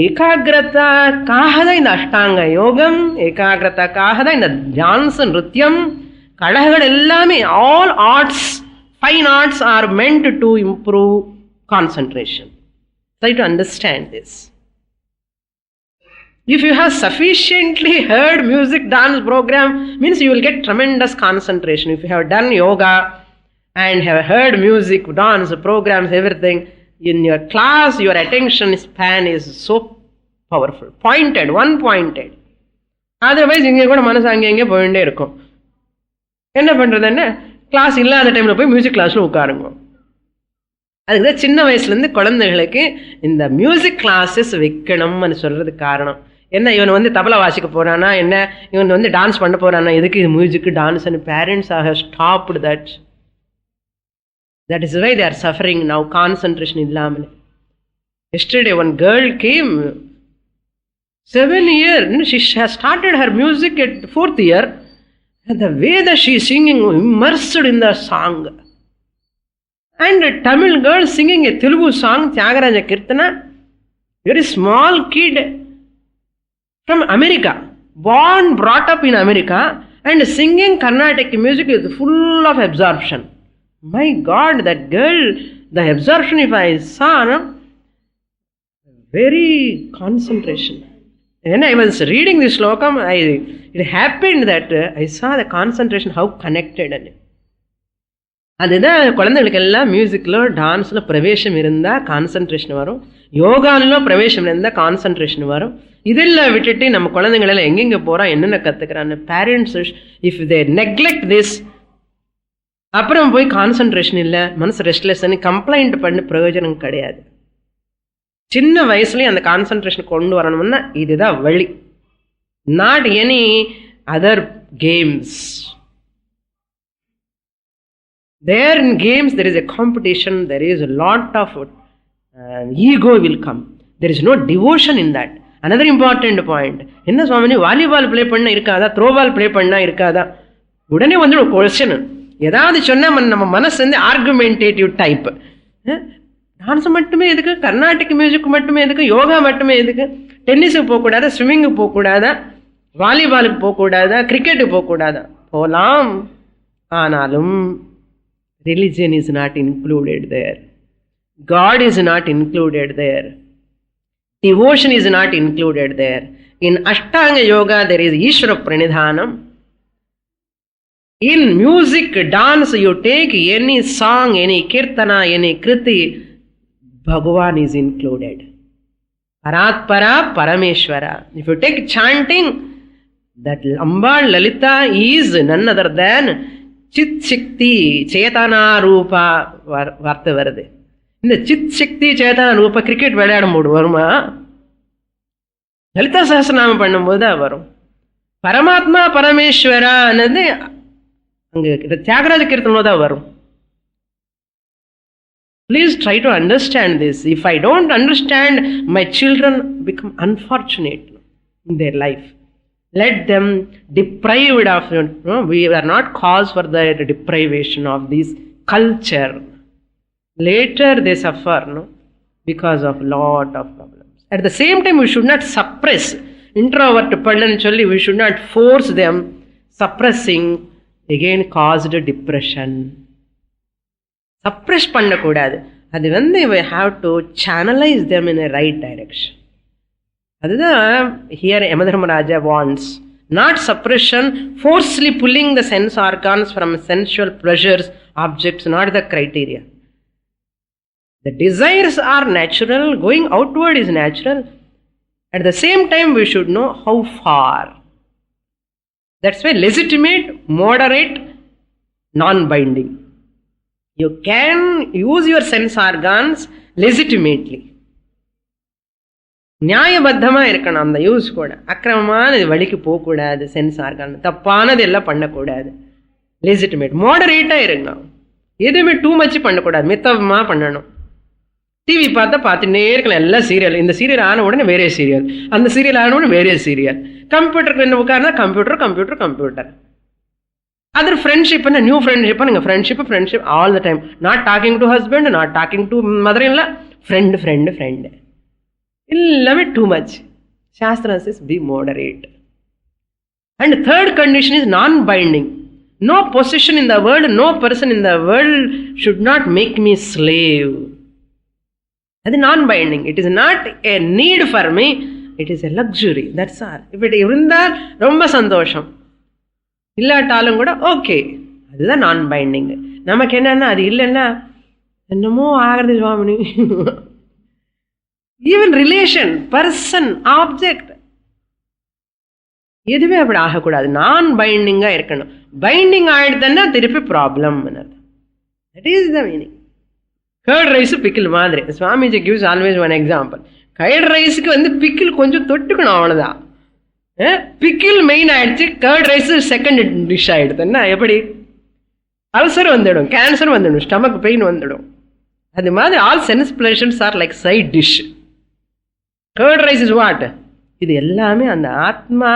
ஏகாகிரதா காகதா இந்த அஷ்டாங்க யோகம், ஏகாகிரதா காகதா இந்த டான்ஸ் நிருத்தியம், கழகங்கள் எல்லாமே, all arts, fine arts are meant to improve concentration. Try to understand this. If you have sufficiently heard music dance program, means you will get tremendous concentration. If you have done yoga and have heard music, dance programs, everything, in your class, your attention span is so powerful. Pointed, one-pointed. Otherwise, இங்கே கூட மனசு அங்கே போயிட்டே இருக்கும். என்ன பண்ணுறதுன்னு class இல்லாத டைமில் போய் மியூசிக் கிளாஸில் உட்காருங்க. அதுக்கு தான் சின்ன வயசுலேருந்து குழந்தைகளுக்கு இந்த மியூசிக் கிளாஸஸ் வைக்கணும்னு சொல்கிறதுக்கு காரணம் என்ன, இவன் தபலா வாசிக்க போகிறானா என்ன, இவன் டான்ஸ் பண்ண போகிறானா, எதுக்கு மியூசிக்கு dance and parents are stopped that. That is why they are suffering now, concentration illamal. Yesterday one girl came, 7 years, she has started her music at 4th year, and the way that she is singing, immersed in the song. And a Tamil girl singing a Telugu song, Tyagaraja Kirtana, very small kid from America, born, brought up in America, and singing Carnatic music is full of absorption. My God, that girl, the absorption, if I saw, no, very concentration. When I was reading this slokam, it happened that I saw the concentration, how connected. அதுதான் குழந்தைகளுக்கு எல்லாம் மியூசிக்கில் டான்ஸில் பிரவேசம் இருந்தால் concentration வரும், யோகானிலும் பிரவேசம் இருந்தால் கான்சன்ட்ரேஷன் வரும். இதெல்லாம் விட்டுட்டு நம்ம குழந்தைங்களெல்லாம் எங்கெங்கே போகிறோம், என்னென்ன கற்றுக்கிறான்னு parents if they neglect this, அப்புறம் போய் கான்சன்ட்ரேஷன் இல்லை, மனசு ரெஸ்ட்லெஸ்ன்னு கம்ப்ளைண்ட் பண்ணி பிரயோஜனம் கிடையாது. சின்ன வயசுலேயும் அந்த கான்சன்ட்ரேஷன் கொண்டு வரணும்னா இதுதான் வழி. Not any other games. There in games there is a competition, there is a lot of ego will come. There is no devotion in that. Another important point. என்ன சுவாமி வாலிபால் ப்ளே பண்ண இருக்காதா, throwball play பண்ணா இருக்காதா, உடனே ஒரு question ஏதாவது சொன்னால் நம்ம மனசு ஆர்குமெண்டேட்டிவ் டைப். டான்ஸ் மட்டுமே எதுக்கு, கர்நாடிக் மியூசிக் மட்டுமே எதுக்கு, யோகா மட்டுமே எதுக்கு, டென்னிஸுக்கு போகக்கூடாதா, ஸ்விம்மிங்கு போகக்கூடாதா, வாலிபாலுக்கு போகக்கூடாதா, கிரிக்கெட்டுக்கு போகக்கூடாதா, போகலாம். ஆனாலும் religion is not included there. God is not included there. Devotion is not included there. In Ashtanga Yoga there is Ishvara Pranidhanam. In music, dance, you take any song, any kirtana, any kriti, Bhagavan is included. Paratpara, Parameshwara. If you take chanting, that Amba Lalita is none other than Sid சக்தி சேதனா ரூபா வார்த்தை வருது. இந்த சித் சக்தி சேதனா ரூபா cricket விளையாடும் போது வருமா, லலிதா சஹஸ்ரநாமம் பண்ணும்போது தான் வரும். பரமாத்மா பரமேஸ்வரானது அங்கே தியாகராஜ கீர்த்தனோட தான் வரும். Please try to understand this. If I don't understand, my children become unfortunate in their life. Let them deprived of, we are not cause for the deprivation of this culture. Later they suffer, because of lot of problems. At the same time, we should not suppress. Introvert pallancholi, we should not force them. Suppressing again caused depression. Suppress panna kodadu. Adu we have to channelize them in a right direction. அதுதான் here Yamadharmaraja wants. Not suppression, forcefully pulling the sense organs from sensual pleasures, objects, not the criteria. The desires are natural, going outward is natural. At the same time, we should know how far. That's why legitimate, moderate, non-binding. You can use your sense organs legitimately. நியாயபத்தமா இருக்கணும் அந்த use கூட. அக்கிரமமான வழிக்கு போகக்கூடாது, sense argon தப்பானது எல்லாம் பண்ணக்கூடாது. Legitimate மாடரேட்டா இருக்கணும். எதுவுமே too much பண்ணக்கூடாது, மித்தமா பண்ணணும். டிவி பார்த்தா பார்த்துட்டே இருக்கலாம், எல்லாம் சீரியல். இந்த சீரியல் ஆன உடனே வேறே சீரியல், அந்த சீரியல் ஆன உடனே வேறே சீரியல். கம்ப்யூட்டருக்கு என்ன உட்கார்னா கம்ப்யூட்டர் கம்ப்யூட்டர் கம்ப்யூட்டர். அது ஃப்ரெண்ட்ஷிப், நியூ ஃப்ரெண்ட்ஷிப், நீங்கள் friendship all the time. Not talking to husband, not talking to mother, இல்லை ஃப்ரெண்டு ஃப்ரெண்டு ஃப்ரெண்டு, எல்லாமே too much. Shastra says be moderate. And third condition is non-binding. No possession in the world, no person in the world should not make me slave. அது non-binding. It is not a need for me, it is a luxury. That's all. If it இருந்தால் ரொம்ப சந்தோஷம், இல்லாட்டாலும் கூட okay. அதுதான் non-binding. நமக்கு என்னன்னா அது இல்லைன்னா என்னமோ ஆகிறது Swamini. Even relation, person, object எதுவுமே அப்படி ஆகக்கூடாது. நான் பைண்டிங்கா இருக்கணும். பைண்டிங் ஆயிடுதுன்னா திருப்பி problem. That is the meaning. Curd rice pickle மாதிரி. Swamiji gives always one example. Curd ரைஸுக்கு பிக்கிள் கொஞ்சம் தொட்டுக்கணும், அவ்வளவுதான். பிக்கிள் மெயின் ஆயிடுச்சு, கர்ட் ரைஸ் செகண்ட் டிஷ் ஆயிடுதுன்னா எப்படி? அல்சர் வந்துடும், கேன்சர் வந்துடும், ஸ்டமக் பெயின் வந்துடும். அது மாதிரி all sense pleasures are like side dish. Curd rice is what? இது எல்லாமே அந்த ஆத்மா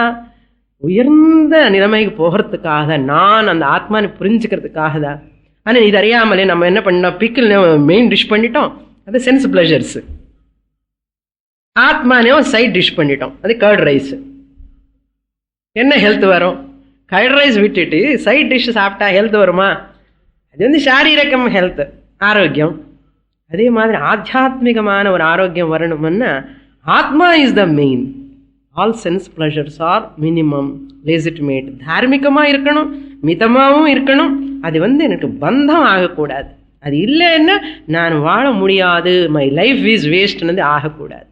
உயர்ந்த நிலைமைக்கு போகிறதுக்காக, நான் அந்த ஆத்மாவை புரிஞ்சுக்கிறதுக்காக தான். ஆனால் இது அறியாமலே நம்ம என்ன பண்ணோம், பிக்கிள் மெயின் டிஷ் பண்ணிட்டோம், அது சென்ஸ் பிளஷர்ஸ். ஆத்மானையும் சைட் டிஷ் பண்ணிட்டோம், அது கர்ட் ரைஸ். என்ன ஹெல்த் வரும்? கர்ட் ரைஸ் விட்டுட்டு சைட் டிஷ் சாப்பிட்டா ஹெல்த் வருமா? அது சாரீரகம் ஹெல்த், ஆரோக்கியம். அதே மாதிரி ஆத்தியாத்மிகமான ஒரு ஆரோக்கியம் வரணும்னா atma is the main. All sense pleasures are minimum legitimate. தார்மிகமாக இருக்கணும், மிதமாகவும் இருக்கணும். அது எனக்கு பந்தம் ஆகக்கூடாது. அது இல்லைன்னா நான் வாழ முடியாது, மை லைஃப் இஸ் வேஸ்ட் ஆகக்கூடாது.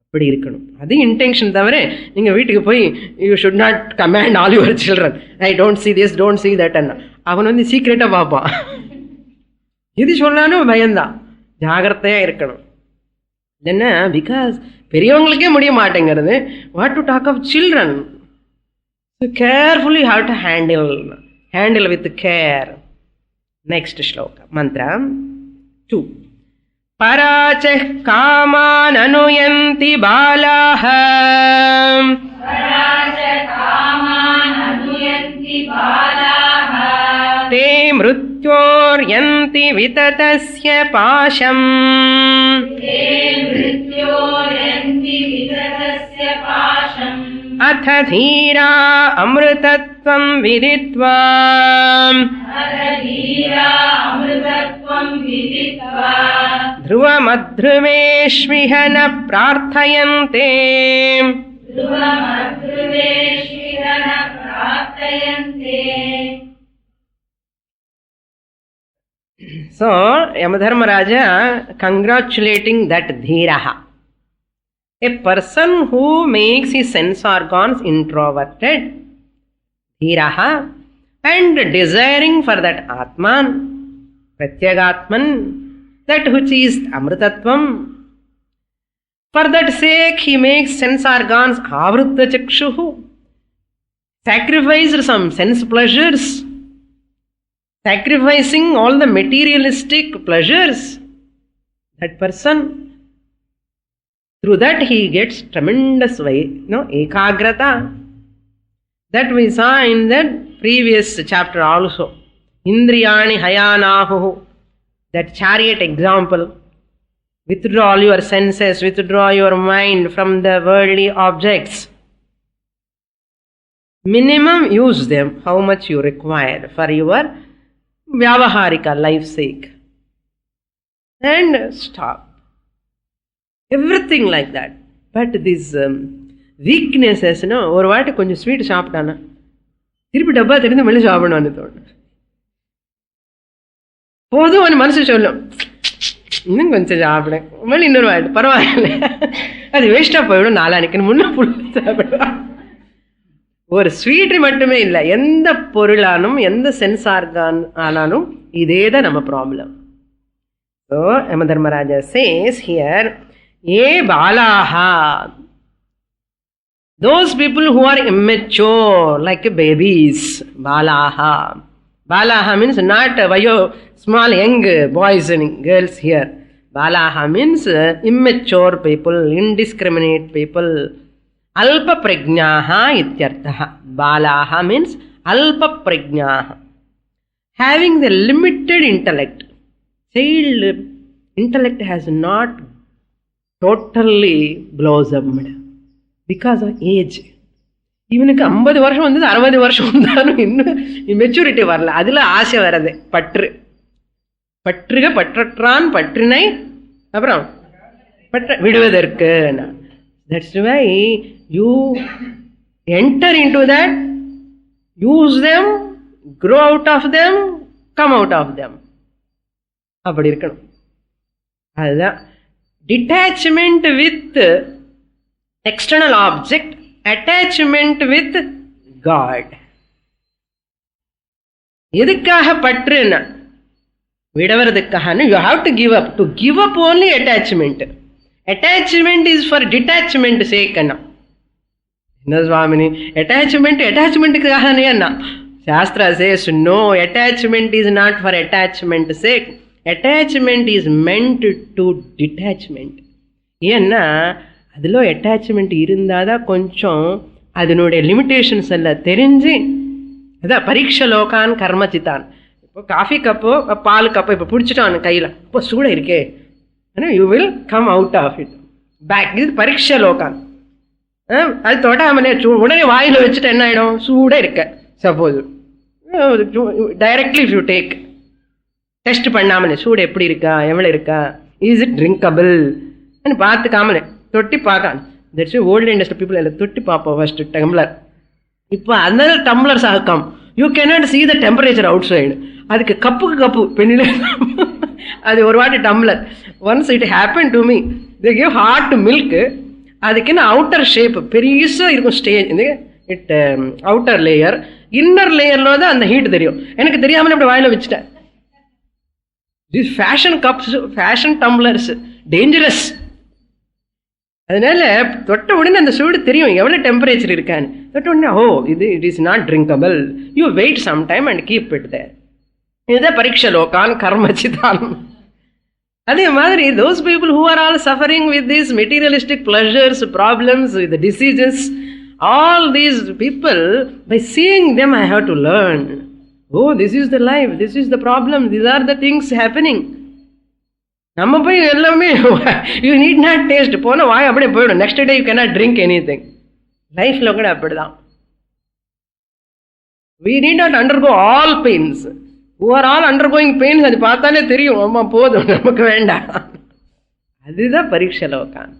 அப்படி இருக்கணும். அது இன்டென்ஷன். தவிர நீங்கள் வீட்டுக்கு போய் you should not command all your children, I don't see this, don't see that. அவன் சீக்ரெட்டாக பார்ப்பான். எது சொன்னாலும் பயந்தான். ஜாகிரதையாக இருக்கணும். என்ன, பிகாஸ் பெரியவங்களுக்கே முடிய மாட்டேங்கிறது. What to talk of children? Carefully how to handle with care. Next ஸ்லோகம், மந்திரம் 2. பராச்ச காமான் அனுயந்தி பாலாஹ தே மிருத்யோர்யந்தி விததஸ்ய பாசம் அத தீரா அம்ருதத்வம் விதித்வா த்ருவமத்ருவேஷ்விஹ ந பிரார்த்தயந்தே. So, Yamadharmaraja congratulating that Dhiraha, a person who makes his sense organs introverted, Dhiraha, and desiring for that Atman, Pratyagatman, that which is Amritattvam. For that sake, he makes sense organs Avruta Chakshuhu, sacrificed some sense pleasures, sacrificing all the materialistic pleasures. That person, through that he gets tremendous ekagrata. That we saw in the previous chapter also. Indriyani hayanahu, that chariot example. Withdraw all your senses, withdraw your mind from the worldly objects. Minimum use them how much you require for your vyavaharika life sake. And stop. Everything like that. But these weaknesses, ஒரு வாட்டி கொஞ்சம் sweet சாப்பிட்டானா திருப்பி டப்பா தெரிந்து மல்லி சாப்பிடணும்னு தோணும். போதும் ஒரு மனசு சொல்லும், இன்னும் கொஞ்சம் சாப்பிட, மல்லி இன்னொரு வாட்டி பரவாயில்ல, அது வேஸ்டா போயிடும், நாளானிக்கு முன்ன புள்ள சாப்பிடுவான். ஒரு ஸ்வீட் மட்டுமே இல்லை, எந்த பொருளானும் எந்த சென்ஸ் ஆர்கான் ஆனாலும் இதே தான் நம்ம problem. So Yamadharmaraja says here, Ye balaha. Those people who are immature, like babies, balaha. Balaha means not small young boys and girls here. Balaha means immature people, indiscriminate people. Alpa prajnaha ityarthaha. Balaha means alpa prajnaha. Having the limited intellect. Child intellect has not totally blossomed because of age. இவனுக்கு 50 வருஷம் வந்தது 60 வருஷம் வந்தாலும் இன்னும் maturity வரல. அதில் ஆசை வர்றது பற்றுக பற்றற்றான் பற்றினை அப்புறம் விடுவதற்கு. That's why you enter into that, use them, grow out of them, come out of them. அப்படி இருக்கணும். அதுதான் detachment with external object, attachment with God. எதுக்காக பற்றுன்னா விடவறதுக்காக. You have to give up. To give up only attachment. Attachment is for detachment sake. என்ன சுவாமினி attachmentக்காக அண்ணா? Shastra says no, attachment is not for attachment sake. Attachment is meant to detachment. ஏன்னா அதில் attachment இருந்தால் தான் கொஞ்சம் அதனுடைய limitations எல்லாம் தெரிஞ்சு. அதான் பரீட்சை லோகான் கர்மச்சித்தான். இப்போ காஃபி கப்போ பால் கப்போ இப்போ பிடிச்சிட்டான் கையில், இப்போ சூட இருக்கே, you will come out of it back. இது பரீட்சை லோகான். அது தொடாமலே உடனே வாயில் வச்சுட்டு என்ன ஆகிடும், சூட இருக்க. Suppose directly if you take test பண்ணாமலே சூடு எப்படி இருக்கா, எவ்வளோ இருக்கா, இஸ் இட் ட்ரிங்கபிள் பார்த்துக்காமலே தொட்டி பார்க்க. தட்ஸ் ஓல்டு இண்டஸ்ட்ரி பீப்புள் எல்லாம் தொட்டி பார்ப்போம் ஃபர்ஸ்ட் டம்ளர். இப்போ அந்த டம்ளர்ஸ் ஆக்கம் you cannot see the temperature outside. அதுக்கு கப்பு பெண்ணில் அது ஒரு வாட்டி tumbler. Once it happen to me, the give hot milk. அதுக்குன்னு அவுட்டர் ஷேப் பெருசாக இருக்கும் stage. It outer layer, inner லேயர்ல தான் அந்த ஹீட் தெரியும். எனக்கு தெரியாமல் இப்படி வாயில வச்சுட்டேன். These fashion cups, fashion tumblers, dangerous. அதனால தொட்ட உடனே அந்த சூடு தெரியும் எவ்வளோ டெம்பரேச்சர் இருக்கான்னு. தொட்ட உடனே it is not drinkable. You wait some time and keep it there. இதுதான் பரீட்சை லோகான் கர்மச்சிதான். அதே மாதிரி those people who are all suffering with these materialistic pleasures, problems, with the diseases, all these people, by seeing them I have to learn. This is the life, this is the problem, these are the things happening. நம்ம போய் எல்லாமே you need not taste, போன வாய் அப்படியே போயிடும். Next day you cannot drink any thing. லைஃப்ல கூட அப்படிதான். we need not undergo all pains. who are all undergoing pains, அது பார்த்தாலே தெரியும், அம்மா போதும் நமக்கு வேண்டாம். அதுதான் பரீட்சை லோகான்.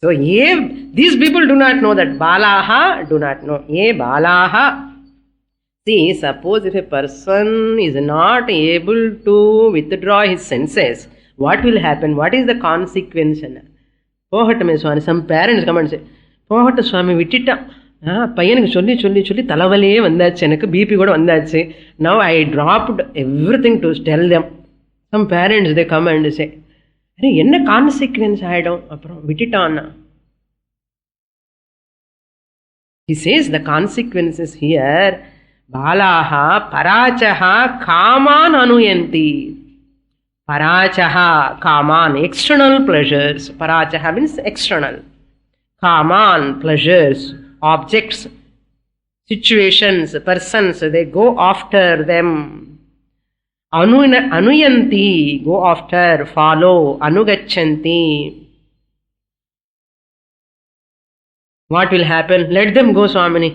So these people do not know that. Balaha do not know. Balaha. See, suppose if a person is not able to withdraw his senses, what will happen? What is the consequence? போகட்டுமே சுவாமி. some parents come and say, போகட்டு சுவாமி விட்டுட்டான், பையனுக்கு சொல்லி சொல்லி சொல்லி தலைவலியே வந்தாச்சு, எனக்கு BP கூட வந்தாச்சு. now I dropped everything to tell them. some parents they come and say, அரே என்ன கான்சிக்வன்ஸ் ஆகிடும் அப்புறம் விட்டுட்டான்னா. he says the consequences here. பாலாஹா பராச்சஹா காமான் அனுயந்தி. பராச்சஹா காமான், எக்ஸ்டர்னல் pleasures. பராச்சஹா means external. காமான் pleasures, objects, situations, persons, they go after them. Anuyanti, go after, follow. Anugachanti. What will happen? Let them go, Swamini.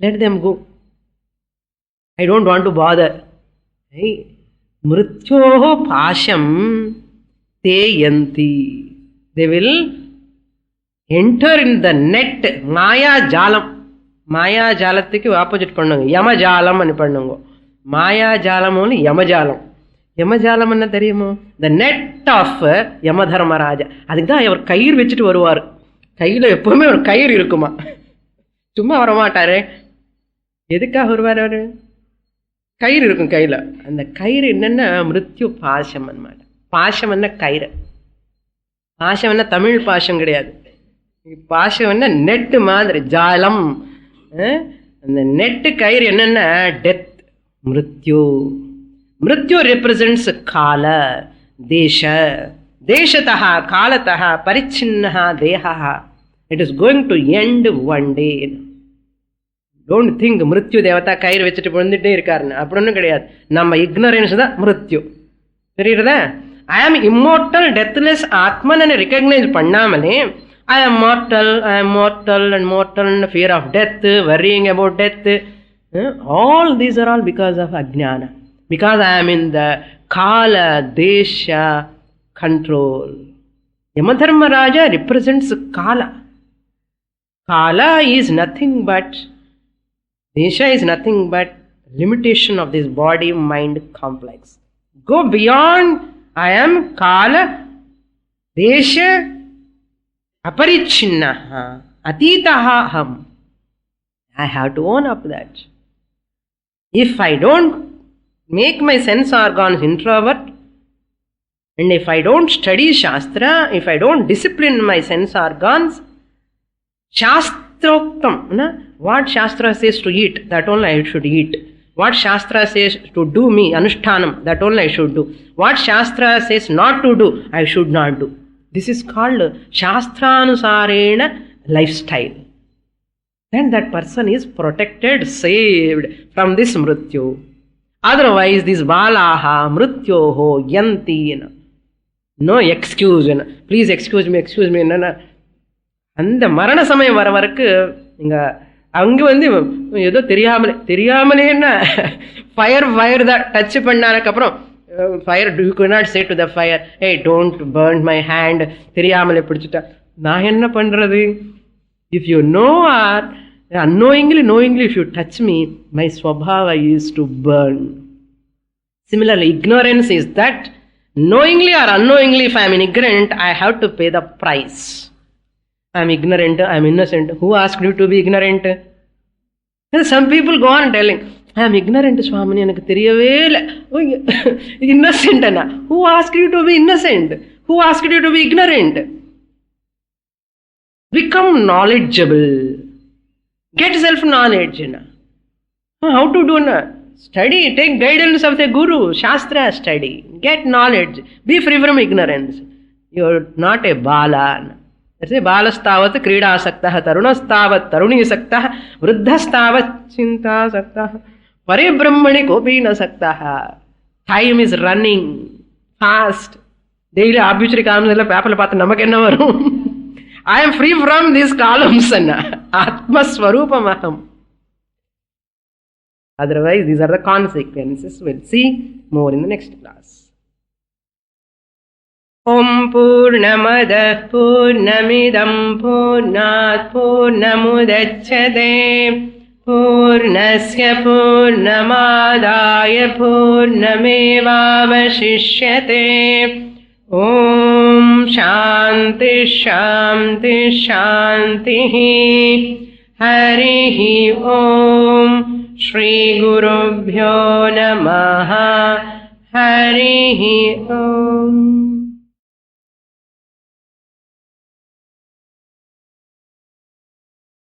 Let them go. I don't want to bother. Mrityoho pasham te yanti. They will enter in the net. Maya jalam. Maya jalathukku opposite pannunga. Yama jalam ani pannunga. மாயா ஜாலம் ஒன்று யமஜாலம். யமஜாலம் என்ன தெரியுமோ? The net off Yamadharmaraja. அதுக்கு தான் அவர் கயிறு வச்சுட்டு வருவார். கையில் எப்பவுமே ஒரு கயிறு இருக்குமா, சும்மா வரமாட்டாரு. எதுக்காக வருவார் அவர்? கயிறு இருக்கும் கையில். அந்த கயிறு என்னென்னா மிருத்யு பாசம் அன்மாட்ட. பாசம் என்ன கயிறு. பாஷம்னா தமிழ் பாஷம் கிடையாது. பாஷம்னா நெட்டு மாதிரி, ஜாலம். அந்த நெட்டு கயிறு என்னன்னா டெத், மிருத்யு. மிருத்யு ரெப்ரசன்ட்ஸ் கால, தேச, தேசத்தः காலத்தः பரிச்சின்னः தேஹः. It is going to end one day. Don't think மிருத்யு தேவதா கயிறு வச்சுட்டு வந்துட்டே இருக்காருன்னு, அப்படி ஒன்றும் கிடையாது. நம்ம இக்னரன்ஸ் தான் மிருத்யு. தெரியுறதா? I am immortal, deathless Atman and recognize பண்ணாமலே I am mortal, I am mortal and mortal and fear of death, worrying about death. All these are all because of Ajnana. Because I am in the Kala, Desha control. Yamadharmaraja represents Kala. Kala is nothing but, Desha is nothing but limitation of this body-mind complex. Go beyond, I am Kala, Desha, Aparichinnaha, Atitaha aham. I have to own up that. If I don't make my sense organs introvert, and if I don't study Shastra, if I don't discipline my sense organs, Shastroktam, what Shastra says to eat, that only I should eat. What Shastra says to do me, Anushtanam, that only I should do. What Shastra says not to do, I should not do. This is called Shastranusarena lifestyle. Then that person is protected, saved from this mrityu. Otherwise, this balaha, mrityoho, yanti. No excuse. Please excuse me. அந்த மரண சமயம் வர வரைக்கும் நீங்க அங்கே வந்து ஏதோ தெரியாமலேன்னா ஃபயர் தான் டச் பண்ணானக்கப்புறம் fire you could not say to the fire, hey don't burn my hand, தெரியாமலே பிடிச்சிட்டா நான் என்ன பண்றது? If you know or knowingly if you touch me, my swabhava is to burn. Similarly, ignorance is that knowingly or unknowingly, if I am ignorant, I have to pay the price. I am ignorant, I am innocent. Who asked you to be ignorant? And some people go on telling, I am ignorant, Swamini, enakku theriyave illa. Innocent ana. Who asked you to be innocent? Who asked you to be ignorant? Become knowledgeable. Get self-knowledge. How to do? Study, take guidance of the Guru, Shastra study, get knowledge, be free from ignorance. You are not a bala. That's a balastavat kridasaktah, tarunastavat tarunisaktah, vruddhastavat chintasaktah, paribrahmani kopina saktah. Time is running fast. Daily obituary columns ella paper la paatha namak enna varum? I am free from these columns. Atma Swarupam aham. Otherwise, these are the consequences. We'll see more in the next class. Om Purnamada Purnamidam Purnat Purnamudachyate Purnasya Purnamadaya Purnamevavashishyate. Om Shanti Shanti Shanti. Harihi Om. Shri Gurubhyo Namaha. Harihi Om.